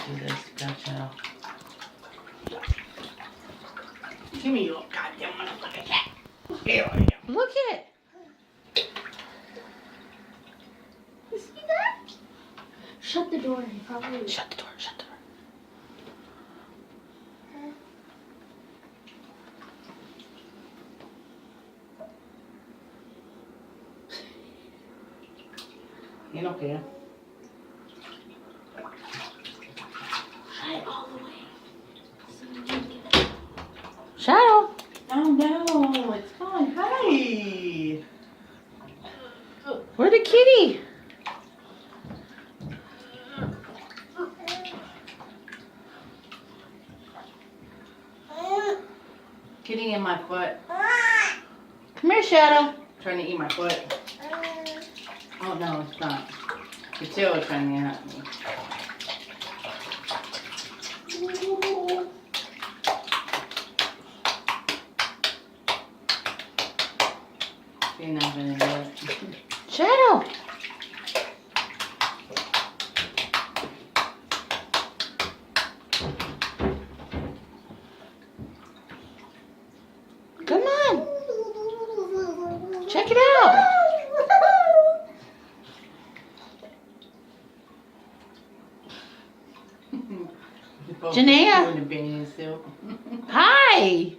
do this. Gotcha. Give me your goddamn motherfucking cat. Here I am. Look at it. You see that? Shut the door. He probably. Shut the door. Shut the door. You don't care. Shut it all the way. So you can get it. Shadow. Oh no, it's fine. Hi. Where's the kitty? Getting in my foot. Come here, Shadow. Trying to eat my foot. Oh no, it's not. It's still trying to get at me. You're not gonna do it. Shadow. Come on. Check it out. Janaea. Doing the bathing suit. Hi.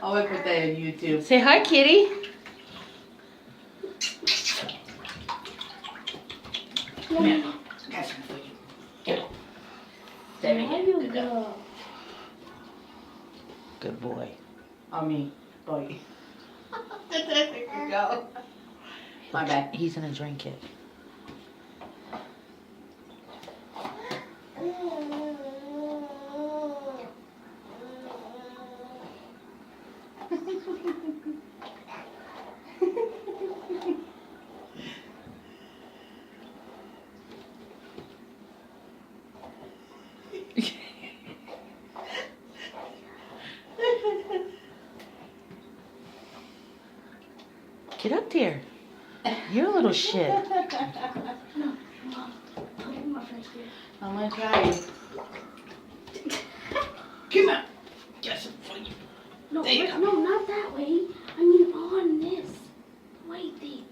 I'll wait put that on YouTube. Say hi, kitty. Come here. Got some for you. Here. There we There go. you go. Good boy. On me. Boy. There you go. My bad. He's gonna drink it. Get up there. You're a little shit. No, Mom. Put him up right here. I'm gonna try it. Come on. Get some for you. No, There you right, go. no, not that way. I mean on this white thing.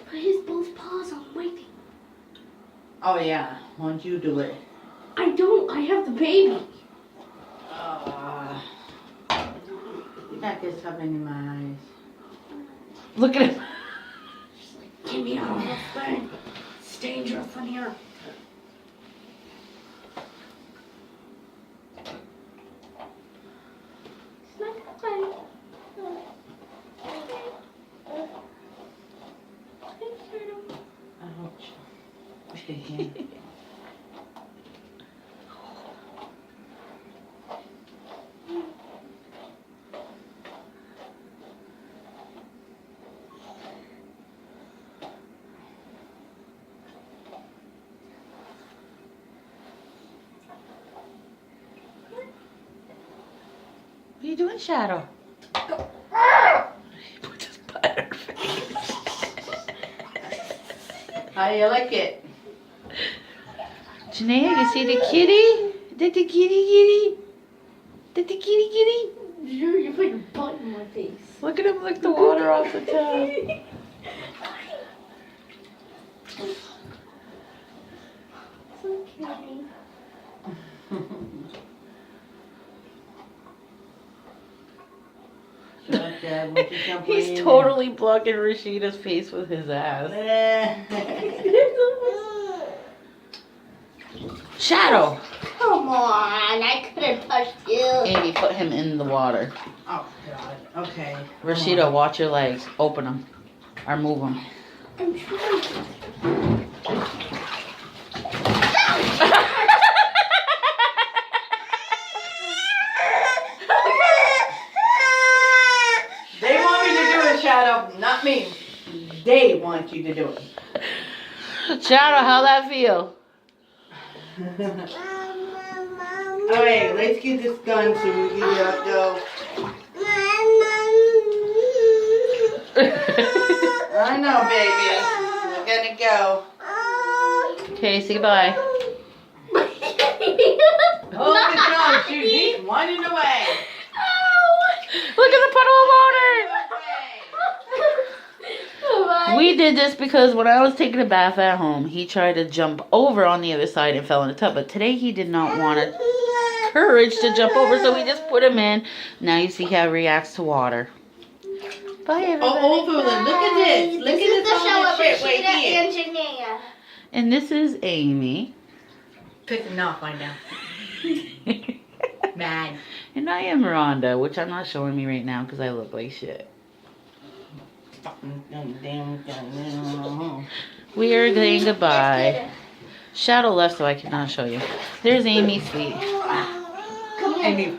Put his both paws on white thing. Oh yeah. Why don't you do it? I don't. I have the baby. You got this something in my eyes. Look at him. Get me out of this thing. It's dangerous in here. It's not funny. Ouch. What are you doing, Shadow? He puts his butt in her face. How do you like it? Janaea, you see the kitty? Did the kitty? Did the kitty? You put your butt in my face. Look at him lick the water off the tub. So kitty. Shut up, won't you come play in He's there? totally blocking Rashida's face with his ass. Shadow! Come on, I could have touched you. Amy, put him in the water. Oh God. Okay. Rashida, watch your legs. Open them. Or move them. I'm trying to. They want me to do it, Shadow, not me. They want you to do it. Shadow, how'd that feel? Alright, let's get this gun so we can get up though. I know, baby. We're gonna Okay, say goodbye. Oh, good job. She's winding away. Look at the puddle of water. We did this because when I was taking a bath at home, he tried to jump over on the other side and fell in the tub. But today he did not want courage to jump over, so we just put him in. Now you see how he reacts to water. Bye, everybody. Oh, Fula, look at this. Look at this all this shit right here. and Janaea. And this is Amy. Pissing off right now. Mad. And I am Rhonda, which I'm not showing me right now because I look like shit. We are saying goodbye. Shadow left, so I cannot show you. There's Amy's feet. Come here.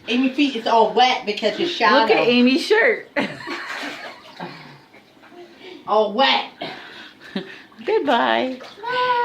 Amy's feet is all wet because it's shadow. Look at Amy's shirt. All wet. Goodbye. Bye.